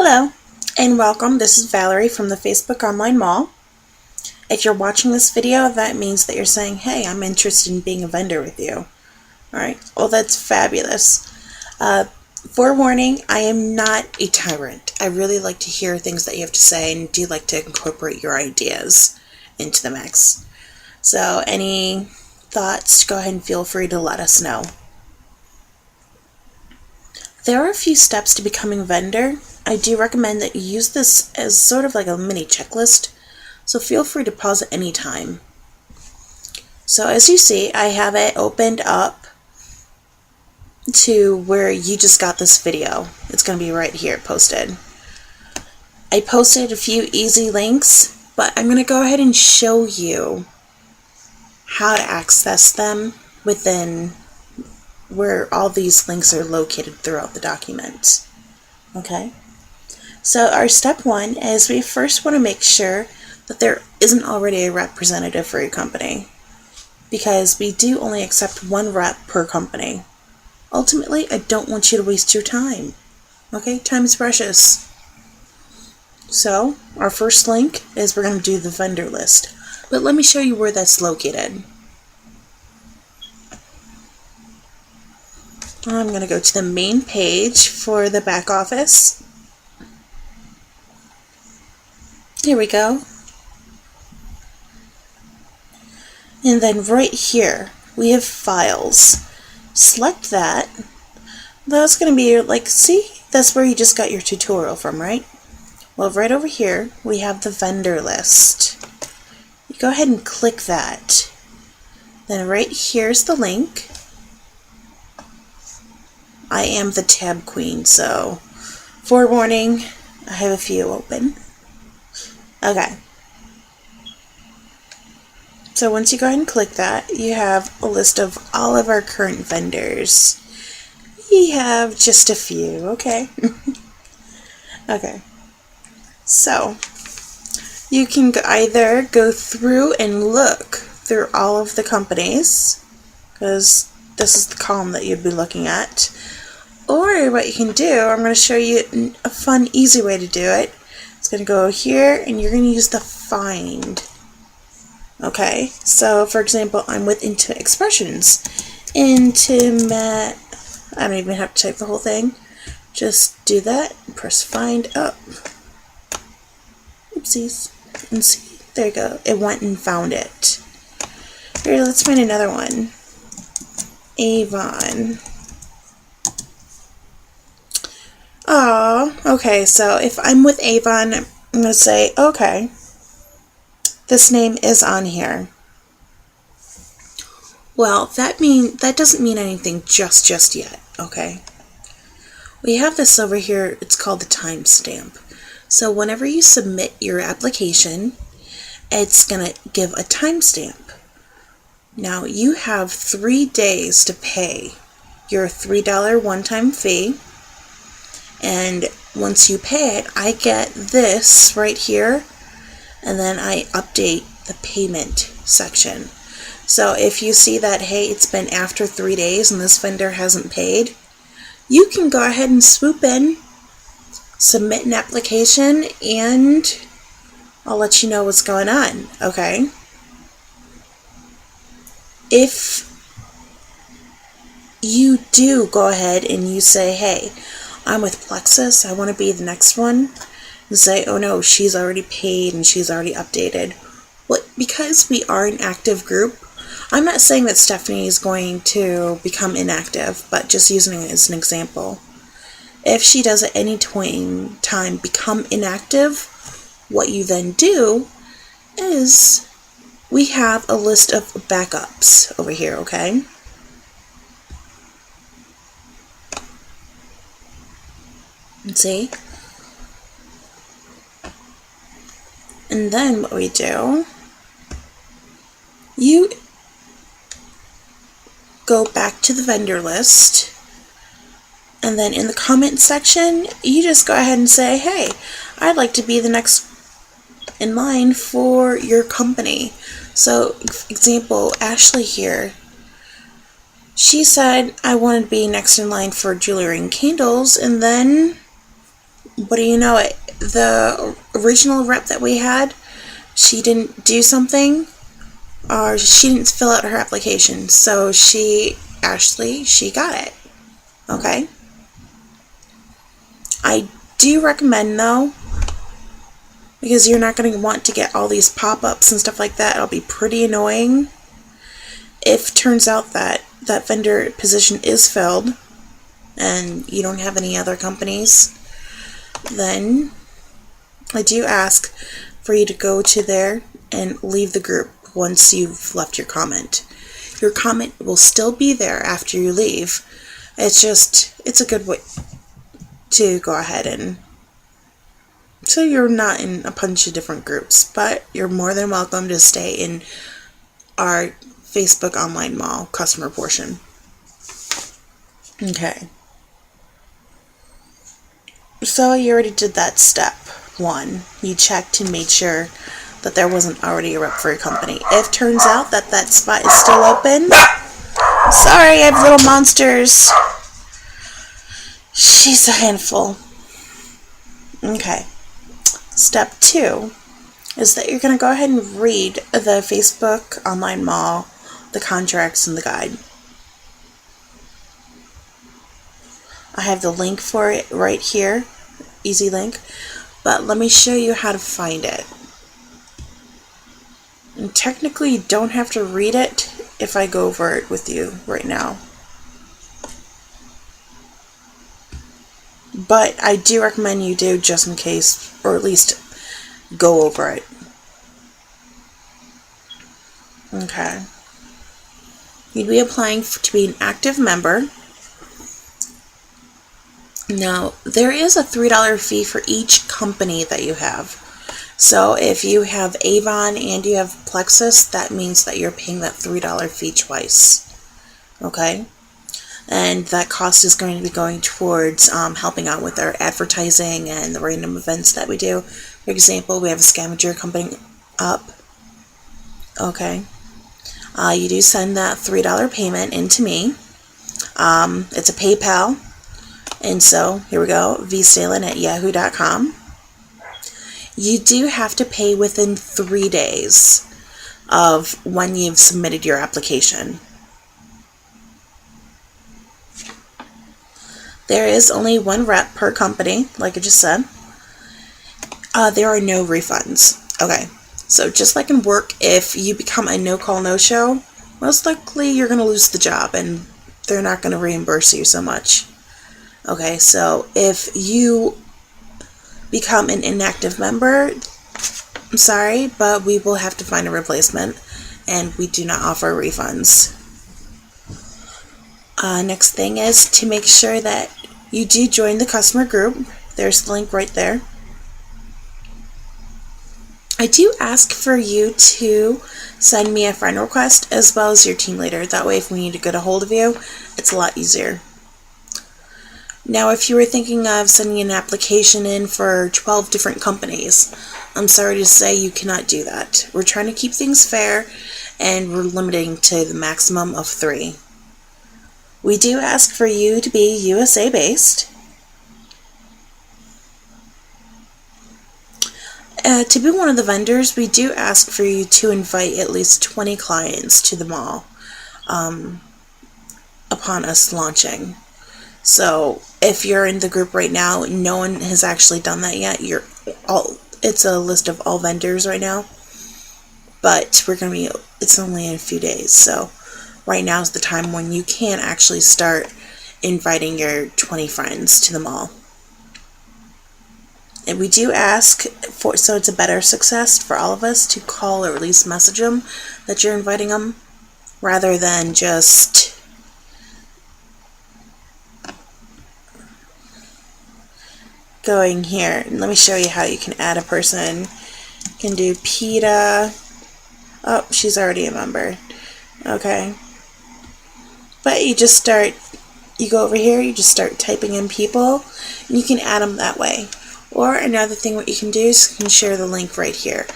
Hello and welcome. This is Valerie from the Facebook Online Mall. If you're watching this video, that means that you're saying, hey, I'm interested in being a vendor with you. Alright, well that's fabulous. Forewarning, I am not a tyrant. I really like to hear things that you have to say and do like to incorporate your ideas into the mix. So any thoughts, go ahead and feel free to let us know. There are a few steps to becoming a vendor. I do recommend that you use this as sort of like a mini checklist, so feel free to pause at any time. So as you see, I have it opened up to where you just got this video. It's going to be right here posted. I posted a few easy links, but I'm going to go ahead and show you how to access them within where all these links are located throughout the document. Okay, so our step one is we first want to make sure that there isn't already a representative for your company, because we do only accept one rep per company. Ultimately, I don't want you to waste your time. Okay, time is precious. So our first link is we're going to do the vendor list, but let me show you where that's located. I'm going to go to the main page for the back office. Here we go. And then right here, we have files. Select that. That's going to be your, see, that's where you just got your tutorial from, right? Well, right over here, we have the vendor list. You go ahead and click that. Then right here's the link. I am the tab queen, so forewarning, I have a few open. Okay. So once you go ahead and click that, you have a list of all of our current vendors. We have just a few, okay? Okay. So you can either go through and look through all of the companies, because this is the column that you'd be looking at. Or what you can do, I'm going to show you a fun, easy way to do it. It's going to go here, and you're going to use the find. Okay, so for example, I'm with Intimate Expressions. Intimate, I don't even have to type the whole thing. Just do that, and press find up. Oopsies. And see, there you go. It went and found it. Here, let's find another one. Avon. Oh, okay, so if I'm with Avon, I'm going to say, okay, this name is on here. Well, that doesn't mean anything just yet, okay? We have this over here, it's called the timestamp. So whenever you submit your application, it's going to give a timestamp. Now, you have 3 days to pay your $3 one-time fee. And once you pay it, I get this right here, and then I update the payment section. So if you see that, hey, it's been after 3 days and this vendor hasn't paid, you can go ahead and swoop in, submit an application, and I'll let you know what's going on, okay? If you do go ahead and you say, hey, I'm with Plexus, I want to be the next one, and say, oh no, she's already paid and she's already updated. Well, because we are an active group, I'm not saying that Stephanie is going to become inactive, but just using it as an example. If she does at any point in time become inactive, what you then do is we have a list of backups over here, okay? See? And then what we do, you go back to the vendor list, and then in the comment section, you just go ahead and say, hey, I'd like to be the next in line for your company. So, example, Ashley here, she said, I want to be next in line for jewelry and candles, and then What do you know it? The original rep that we had, she didn't do something, or she didn't fill out her application. So Ashley, she got it. Okay? I do recommend, though, because you're not going to want to get all these pop-ups and stuff like that. It'll be pretty annoying. If it turns out that that vendor position is filled and you don't have any other companies, then I do ask for you to go to there and leave the group once you've left your comment. Your comment will still be there after you leave. It's a good way to go ahead and so you're not in a bunch of different groups, but you're more than welcome to stay in our Facebook Online Mall customer portion. Okay. So you already did that step 1. You checked and made sure that there wasn't already a rep for your company. If it turns out that that spot is still open, sorry, I have little monsters. She's a handful. Okay. Step 2 is that you're going to go ahead and read the Facebook Online Mall, the contracts, and the guide. I have the link for it right here, easy link, but let me show you how to find it. And technically you don't have to read it if I go over it with you right now. But I do recommend you do just in case, or at least go over it. Okay. You'd be applying to be an active member. Now, there is a $3 fee for each company that you have. So if you have Avon and you have Plexus, that means that you're paying that $3 fee twice. Okay? And that cost is going to be going towards helping out with our advertising and the random events that we do. For example, we have a scavenger coming up. Okay. You do send that $3 payment into me. It's a PayPal. And so, here we go, vstalin@yahoo.com. You do have to pay within 3 days of when you've submitted your application. There is only 1 rep per company, like I just said. There are no refunds. Okay, so just like in work, if you become a no-call, no-show, most likely you're going to lose the job and they're not going to reimburse you so much. Okay, so if you become an inactive member, I'm sorry, but we will have to find a replacement, and we do not offer refunds. Next thing is to make sure that you do join the customer group. There's the link right there. I do ask for you to send me a friend request as well as your team leader. That way if we need to get a hold of you, it's a lot easier. Now, if you were thinking of sending an application in for 12 different companies, I'm sorry to say you cannot do that. We're trying to keep things fair, and we're limiting to the maximum of 3. We do ask for you to be USA based. To be one of the vendors, we do ask for you to invite at least 20 clients to the mall upon us launching. So if you're in the group right now, no one has actually done that yet. It's a list of all vendors right now, but it's only in a few days. So right now is the time when you can actually start inviting your 20 friends to the mall. And we do ask so it's a better success for all of us to call or at least message them that you're inviting them, rather than just going here. And let me show you how you can add a person. You can do PETA. Oh, she's already a member. Okay. But you go over here, you just start typing in people, and you can add them that way. Or another thing what you can do is you can share the link right here.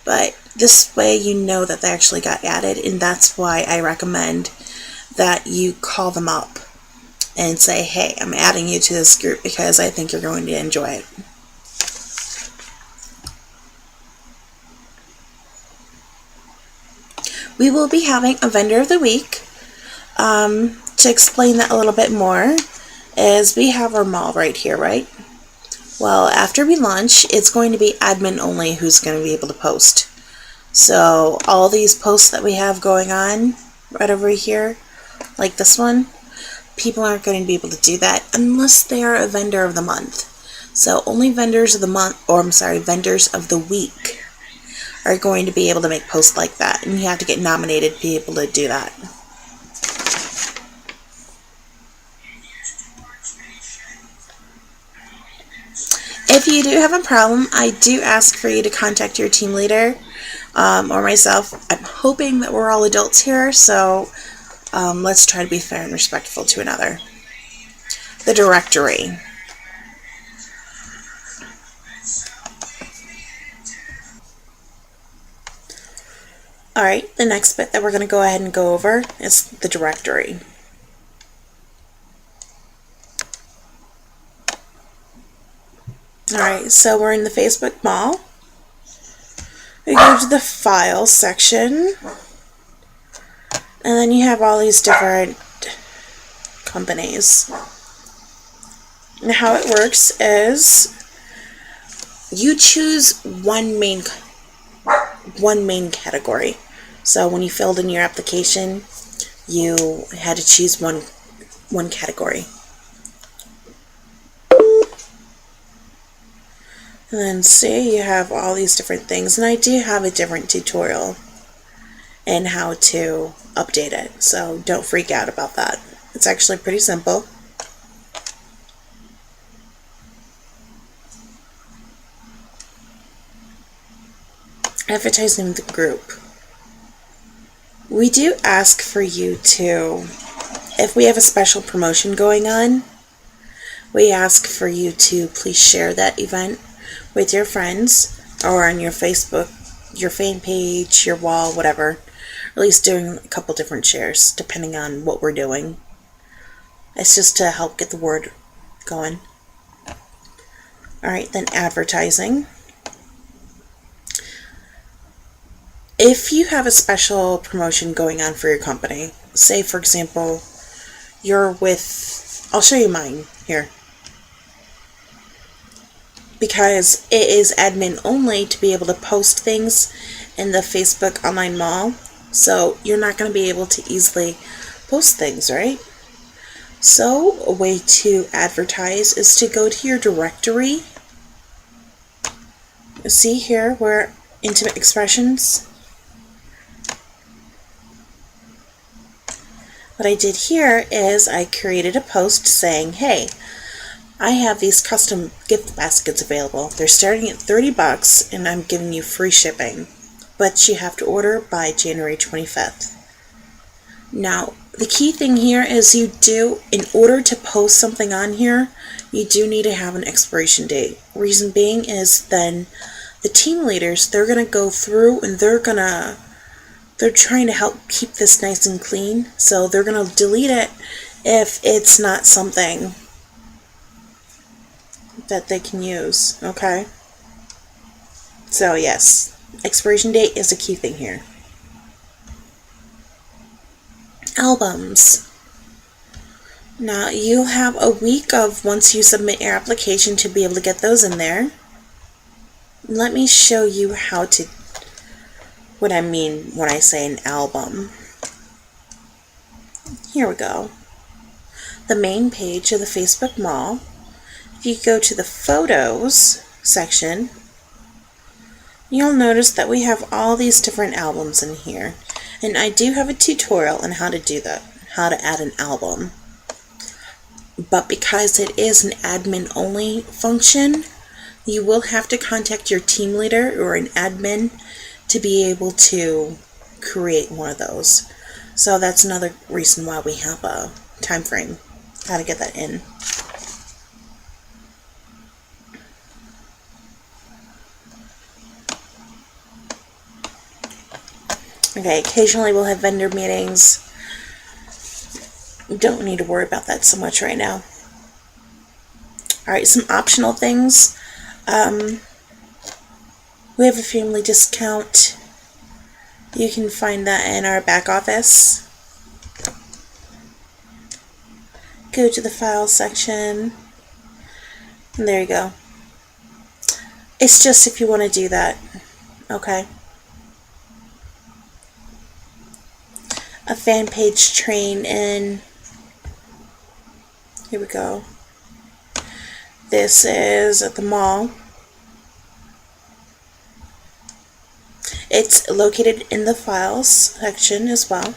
But this way you know that they actually got added, and that's why I recommend that you call them up and say, hey, I'm adding you to this group because I think you're going to enjoy it. we will be having a vendor of the week. To explain that a little bit more, is we have our mall right here, right? Well, after we launch, it's going to be admin only who's going to be able to post. So all these posts that we have going on right over here, like this one, people aren't going to be able to do that unless they are a vendor of the month. So only vendors of the month, or I'm sorry, vendors of the week are going to be able to make posts like that. And you have to get nominated to be able to do that. If you do have a problem, I do ask for you to contact your team leader or myself. I'm hoping that we're all adults here, so let's try to be fair and respectful to another. The directory. Alright, the next bit that we're going to go ahead and go over is the directory. Alright, so we're in the Facebook Mall. We go to the Files section, and then you have all these different companies. And how it works is you choose one main category. So when you filled in your application, you had to choose one category. And then see, you have all these different things, and I do have a different tutorial in how to update it, so don't freak out about that. It's actually pretty simple. Advertising the group. We do ask for you to, if we have a special promotion going on, we ask for you to please share that event with your friends or on your Facebook, your fan page, your wall, whatever. At least doing a couple different shares depending on what we're doing. It's just to help get the word going. Alright, then advertising. If you have a special promotion going on for your company, say for example, you're with, I'll show you mine here. Because it is admin only to be able to post things in the Facebook Online Mall, so you're not going to be able to easily post things, right? So a way to advertise is to go to your directory. You see here where Intimate Expressions. What I did here is I created a post saying, hey, I have these custom gift baskets available. They're starting at $30 and I'm giving you free shipping, but you have to order by January 25th. Now, the key thing here is in order to post something on here, you do need to have an expiration date. Reason being is then the team leaders, they're going to go through and they're trying to help keep this nice and clean, so they're going to delete it if it's not something that they can use, okay? So yes, expiration date is a key thing here. Albums. Now you have a week of once you submit your application to be able to get those in there. Let me show you what I mean when I say an album. Here we go. The main page of the Facebook Mall. If you go to the Photos section, you'll notice that we have all these different albums in here. And I do have a tutorial on how to do that, how to add an album. But because it is an admin only function, you will have to contact your team leader or an admin to be able to create one of those. So that's another reason why we have a time frame, how to get that in. Okay, occasionally we'll have vendor meetings. Don't need to worry about that so much right now. Alright, some optional things. We have a family discount. You can find that in our back office. Go to the Files section, and there you go. It's just if you want to do that, okay? A fan page train in. Here we go. This is at the mall. It's located in the Files section as well.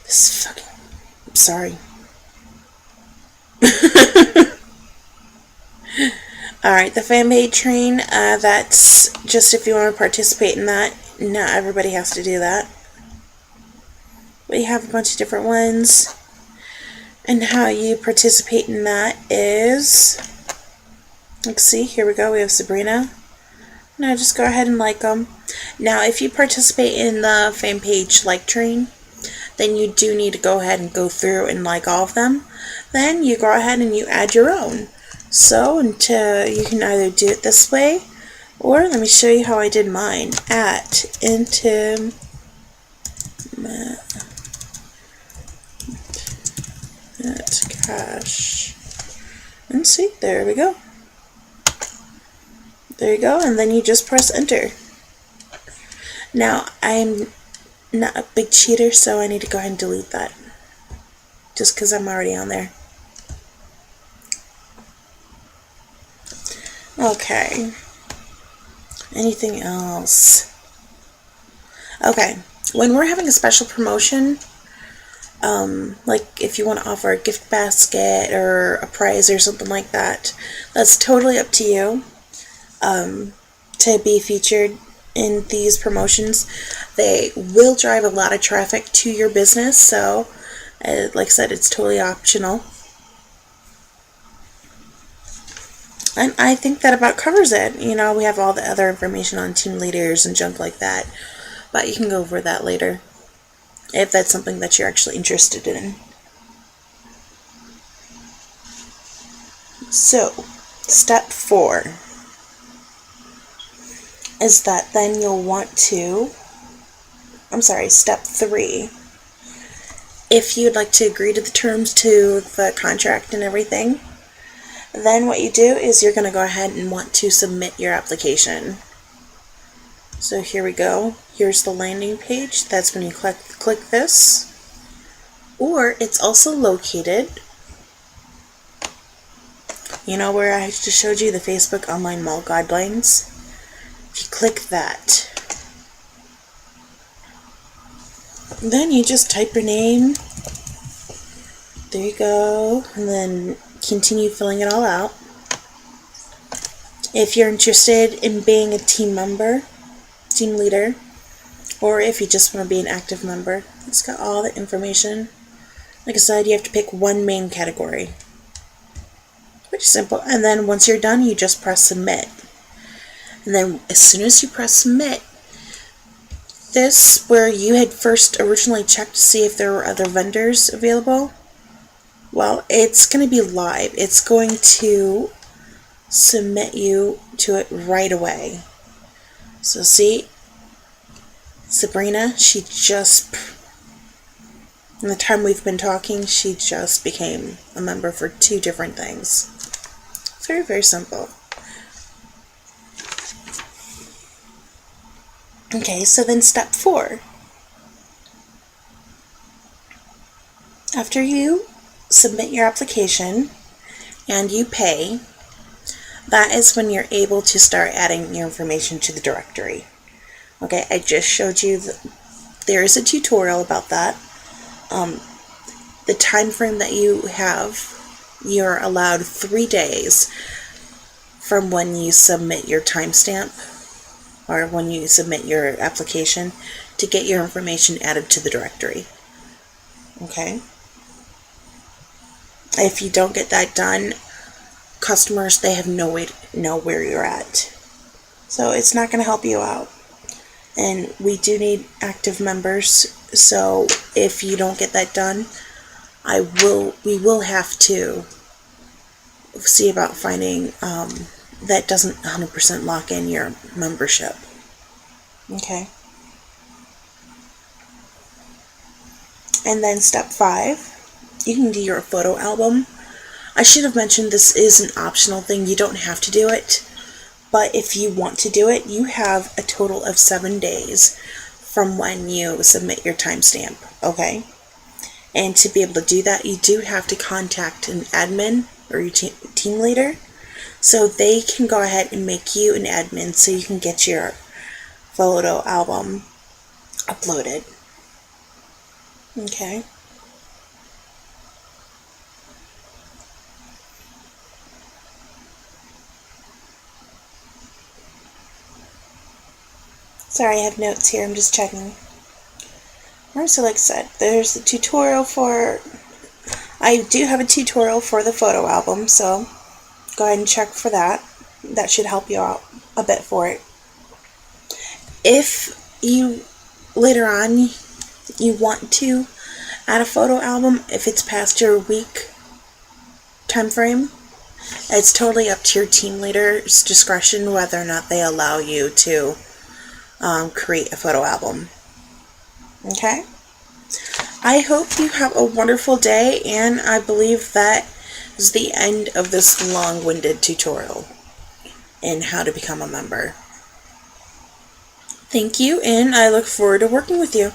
This fucking... I'm sorry. Alright, the fan page train, that's just if you want to participate in that. Not everybody has to do that. We have a bunch of different ones. And how you participate in that is... Let's see, here we go, we have Sabrina. Now just go ahead and like them. Now if you participate in the fan page like train, then you do need to go ahead and go through and like all of them. Then you go ahead and you add your own. So until you can either do it this way, or let me show you how I did mine. At Intim Cash. And see, there we go. There you go, and then you just press enter. Now, I'm not a big cheater, so I need to go ahead and delete that. Just because I'm already on there. Okay. Anything else? Okay. When we're having a special promotion, like if you want to offer a gift basket or a prize or something like that, that's totally up to you. To be featured in these promotions. They will drive a lot of traffic to your business, so like I said, it's totally optional. And I think that about covers it. You know, we have all the other information on team leaders and junk like that, but you can go over that later if that's something that you're actually interested in. So, step 4 is that then you'll want to, step 3, if you'd like to agree to the terms to the contract and everything, then what you do is you're going to go ahead and want to submit your application. So here we go. Here's the landing page. That's when you click this. Or it's also located, you know where I just showed you the Facebook Online Mall Guidelines? If you click that, then you just type your name. There you go. And then continue filling it all out. If you're interested in being a team member, team leader, or if you just want to be an active member, it's got all the information. Like I said, you have to pick one main category. Pretty simple. And then once you're done, you just press submit. And then as soon as you press submit, this where you had first originally checked to see if there were other vendors available, well, it's going to be live. It's going to submit you to it right away. So see, Sabrina, she just, in the time we've been talking, she just became a member for 2 different things. Very, very simple. Okay, so then step 4. After you submit your application and you pay, that is when you're able to start adding your information to the directory. Okay, I just showed you there is a tutorial about that. The time frame that you have, you're allowed 3 days from when you submit your timestamp or when you submit your application to get your information added to the directory. Okay? If you don't get that done, customers, they have no way to know where you're at. So it's not going to help you out. And we do need active members, so if you don't get that done, we will have to see about finding that doesn't 100% lock in your membership. Okay. And then step 5, you can do your photo album. I should have mentioned this is an optional thing. You don't have to do it. But if you want to do it, you have a total of 7 days from when you submit your timestamp, okay? And to be able to do that, you do have to contact an admin or your team leader, so they can go ahead and make you an admin so you can get your photo album uploaded. Okay. Sorry, I have notes here. I'm just checking. Alright, so like I said, there's the tutorial for... I do have a tutorial for the photo album, so go ahead and check for that. That should help you out a bit for it. If you, later on, you want to add a photo album, if it's past your week time frame, it's totally up to your team leader's discretion whether or not they allow you to create a photo album. Okay? I hope you have a wonderful day, and I believe that is the end of this long-winded tutorial in how to become a member. Thank you, and I look forward to working with you.